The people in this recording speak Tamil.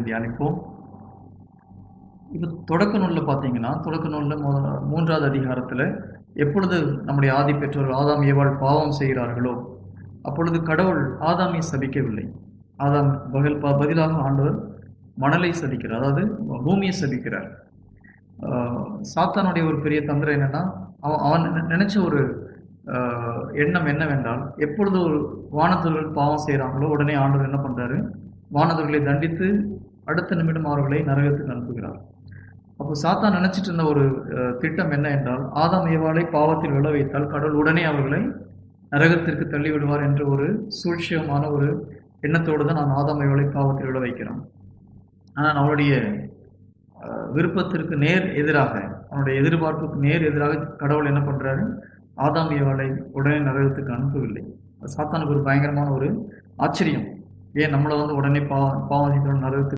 நாளில் தியானிப்போம். இப்போ தொடக்க நூல்ல பார்த்தீங்கன்னா, தொடக்க நூல்ல 3வது அதிகாரத்தில எப்பொழுது நம்முடைய ஆதி பெற்றோர் ஆதாம் ஏவாள் பாவம் செய்கிறார்களோ, அப்பொழுது கடவுள் ஆதாமை சபிக்கவில்லை. ஆதாம் பதிலாக ஆண்டவர் மணலை சபிக்கிறார். அதாவது பூமியை சபிக்கிறார். சாத்தானுடைய ஒரு பெரிய தந்திரம் என்னன்னா, அவன் நினைச்ச ஒரு எண்ணம் என்னவென்றால், எப்பொழுது ஒரு வானதூதர்கள் பாவம் செய்கிறாங்களோ உடனே ஆண்டவர் என்ன பண்றாரு, வானதூதர்களை தண்டித்து அடுத்த நிமிடம் அவர்களை நரகத்துக்கு அனுப்புகிறார். அப்போ சாத்தான் நினைச்சிட்டு இருந்த ஒரு திட்டம் என்ன என்றால், ஆதாம் ஏவாளை பாவத்தில் விழ வைத்தால் கடவுள் உடனே அவர்களை நரகத்திற்கு தள்ளி விடுவார் என்ற ஒரு சூழ்ச்சியமான ஒரு எண்ணத்தோடு தான் நான் ஆதாம் ஏவாளை பாவத்தில் விழ வைக்கிறோம். ஆனால் அவருடைய விருப்பத்திற்கு நேர் எதிராக, அவனுடைய எதிர்பார்ப்புக்கு நேர் எதிராக கடவுள் என்ன பண்றாரு, ஆதாம் ஏவாளை உடனே நரகத்துக்கு அனுப்பவில்லை. சாத்தானுக்கு ஒரு பயங்கரமான ஒரு ஆச்சரியம். ஏன் நம்மளை உடனே பாவம் நரகத்துக்கு